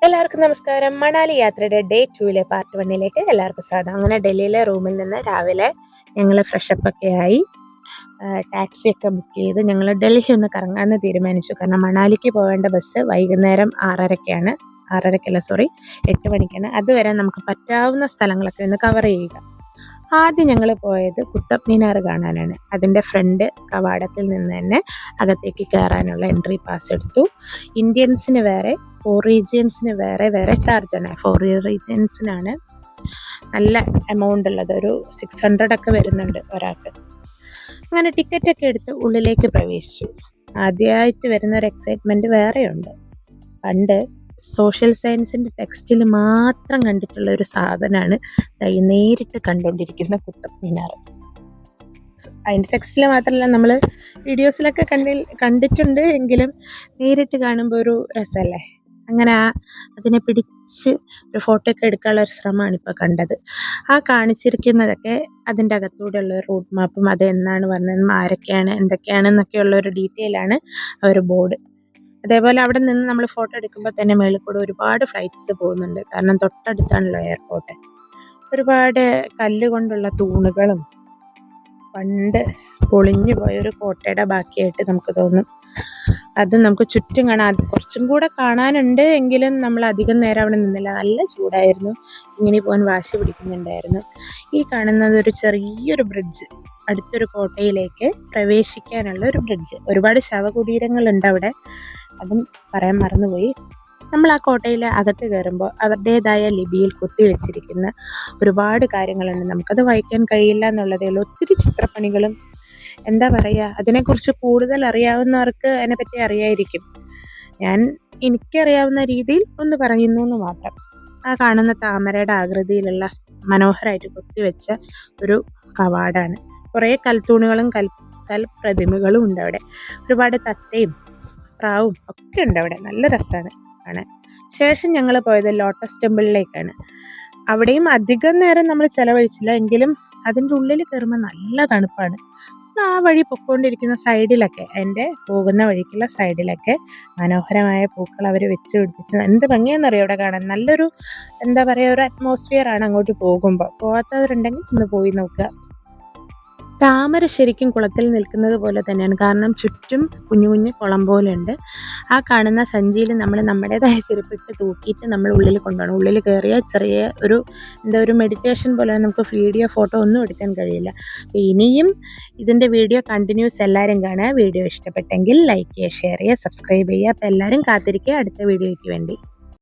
എല്ലാവർക്കും നമസ്കാരം. മണാലി യാത്രയുടെ ഡേ 2 പാർട്ട് 1 എല്ലാവർക്കും സ്വാഗതം. അങ്ങനെ ഡൽഹിയിലെ റൂമിൽ നിന്ന് രാവിലെ ഞങ്ങൾ ഫ്രഷപ്പ് ഒക്കെ ആയി ടാക്സി ഒക്കെ ബുക്ക് ചെയ്ത് ഞങ്ങൾ ഡൽഹി ഒന്ന് കറങ്ങാമെന്ന് തീരുമാനിച്ചു. കാരണം മണാലിക്ക് പോകേണ്ട ബസ് വൈകുന്നേരം 6:30-ക്കാണ്. 8 മണിക്കാണ്. അതുവരെ നമുക്ക് പറ്റാവുന്ന സ്ഥലങ്ങളൊക്കെ ഒന്ന് കവർ ചെയ്യുക. ആദ്യം ഞങ്ങൾ പോയത് കുത്തബ് മിനാർ കാണാനാണ്. അതിൻ്റെ ഫ്രണ്ട് കവാടത്തിൽ നിന്ന് തന്നെ അകത്തേക്ക് കയറാനുള്ള എൻട്രി പാസ് എടുത്തു. ഇന്ത്യൻസിന് വേറെ, 4 റീജിയൻസിന് വേറെ ചാർജാണ്. 4 റീജിയൻസിനാണ് നല്ല എമൗണ്ട് ഉള്ളത്. ഒരു 600 ഒക്കെ വരുന്നുണ്ട് ഒരാൾക്ക്. അങ്ങനെ ടിക്കറ്റൊക്കെ എടുത്ത് ഉള്ളിലേക്ക് പ്രവേശിച്ചു. ആദ്യമായിട്ട് വരുന്ന ഒരു എക്സൈറ്റ്മെൻറ്റ് വേറെയുണ്ട്. പണ്ട് സോഷ്യൽ സയൻസിൻ്റെ ടെക്സ്റ്റിൽ മാത്രം കണ്ടിട്ടുള്ള ഒരു സാധനമാണ് നേരിട്ട് കണ്ടുകൊണ്ടിരിക്കുന്ന കുത്തബ് മിനാർ. അതിൻ്റെ ടെക്സ്റ്റിൽ മാത്രമല്ല, നമ്മൾ വീഡിയോസിലൊക്കെ കണ്ടിട്ടുണ്ട് എങ്കിലും നേരിട്ട് കാണുമ്പോൾ ഒരു രസമല്ലേ. അങ്ങനെ അതിനെ പിടിച്ച് ഒരു ഫോട്ടോ ഒക്കെ എടുക്കാനുള്ള ഒരു ശ്രമമാണ് ഇപ്പോൾ കണ്ടത്. ആ കാണിച്ചിരിക്കുന്നതൊക്കെ അതിൻ്റെ അകത്തൂടെയുള്ള ഒരു റൂട്ട് മാപ്പും അത് എന്നാണ് പറഞ്ഞതെന്നും ആരൊക്കെയാണ് എന്തൊക്കെയാണെന്നൊക്കെയുള്ള ഒരു ഡീറ്റെയിൽ ആണ് ആ ഒരു ബോർഡ്. അതേപോലെ അവിടെ നിന്ന് നമ്മൾ ഫോട്ടോ എടുക്കുമ്പോൾ തന്നെ മേളിൽ കൂടെ ഒരുപാട് ഫ്ലൈറ്റ്സ് പോകുന്നുണ്ട്. കാരണം തൊട്ടടുത്താണല്ലോ എയർപോർട്ട്. ഒരുപാട് കല്ല് കൊണ്ടുള്ള തൂണുകളും പണ്ട് പൊളിഞ്ഞു പോയൊരു കോട്ടയുടെ ബാക്കിയായിട്ട് നമുക്ക് തോന്നും. അത് നമുക്ക് ചുറ്റും കാണാം. അത് കുറച്ചും കൂടെ കാണാനുണ്ട് എങ്കിലും നമ്മൾ അധികം നേരം അവിടെ നിന്നില്ല. നല്ല ചൂടായിരുന്നു. ഇങ്ങനെ പോകാൻ വാശി പിടിക്കുന്നുണ്ടായിരുന്നു. ഈ കാണുന്നത് ഒരു ചെറിയൊരു ബ്രിഡ്ജ്, അടുത്തൊരു കോട്ടയിലേക്ക് പ്രവേശിക്കാനുള്ള ഒരു ബ്രിഡ്ജ്. ഒരുപാട് ശവകുടീരങ്ങളുണ്ട് അവിടെ, അതും പറയാൻ മറന്നുപോയി. നമ്മൾ ആ കോട്ടയിൽ അകത്ത് കയറുമ്പോൾ അവരുടേതായ ലിപിയിൽ കുത്തിവെച്ചിരിക്കുന്ന ഒരുപാട് കാര്യങ്ങളുണ്ട്. നമുക്കത് വായിക്കാൻ കഴിയില്ല എന്നുള്ളതേ ഉള്ളൂ. ഒത്തിരി ചിത്രപ്പണികളും എന്താ പറയുക, അതിനെക്കുറിച്ച് കൂടുതൽ അറിയാവുന്നവർക്ക് അതിനെപ്പറ്റി അറിയായിരിക്കും. എനിക്കറിയാവുന്ന രീതിയിൽ ഒന്ന് പറയുന്നു എന്ന് മാത്രം. ആ കാണുന്ന താമരയുടെ ആകൃതിയിലുള്ള മനോഹരമായിട്ട് കുത്തിവെച്ച ഒരു കവാടാണ്. കുറേ കൽത്തൂണുകളും കൽപ്രതിമകളും ഉണ്ട് അവിടെ. ഒരുപാട് തത്തയും പ്രാവും ഒക്കെ ഉണ്ട് അവിടെ. നല്ല രസമാണ് കാണാൻ. ശേഷം ഞങ്ങൾ പോയത് ലോട്ടസ് ടെമ്പിളിലേക്കാണ്. അവിടെയും അധികം നേരം നമ്മൾ ചിലവഴിച്ചില്ല എങ്കിലും അതിൻ്റെ ഉള്ളിൽ കയറുമ്പോൾ നല്ല തണുപ്പാണ്. ആ വഴി പൊക്കോണ്ടിരിക്കുന്ന സൈഡിലൊക്കെ, എൻ്റെ പോകുന്ന വഴിക്കുള്ള സൈഡിലൊക്കെ മനോഹരമായ പൂക്കൾ അവർ വെച്ച് പിടിപ്പിച്ച് എന്ത് ഭംഗിയാണെന്നറിയാം അവിടെ കാണാൻ. നല്ലൊരു എന്താ പറയുക, ഒരു അറ്റ്മോസ്ഫിയർ ആണ് അങ്ങോട്ട് പോകുമ്പോൾ. പോകാത്തവരുണ്ടെങ്കിൽ ഒന്ന് പോയി നോക്കുക. താമര ശരിക്കും കുളത്തിൽ നിൽക്കുന്നത് പോലെ തന്നെയാണ്. കാരണം ചുറ്റും കുഞ്ഞു കുഞ്ഞു കുളം പോലെ ഉണ്ട്. ആ കാണുന്ന സഞ്ചിയിൽ നമ്മൾ നമ്മുടേതായ ചെരുപ്പിട്ട് തൂക്കിയിട്ട് നമ്മൾ ഉള്ളിൽ കൊണ്ടുപോകണം. ഉള്ളിൽ കയറിയ ചെറിയ ഒരു മെഡിറ്റേഷൻ പോലെ നമുക്ക് വീഡിയോ ഫോട്ടോ ഒന്നും എടുക്കാൻ കഴിയില്ല. അപ്പോൾ ഇനിയും ഇതിൻ്റെ വീഡിയോ കണ്ടിന്യൂസ് എല്ലാവരും കാണുക. വീഡിയോ ഇഷ്ടപ്പെട്ടെങ്കിൽ ലൈക്ക് ചെയ്യുക, ഷെയർ ചെയ്യുക, സബ്സ്ക്രൈബ് ചെയ്യുക. അപ്പോൾ എല്ലാവരും കാത്തിരിക്കുക അടുത്ത വീഡിയോയ്ക്ക് വേണ്ടി.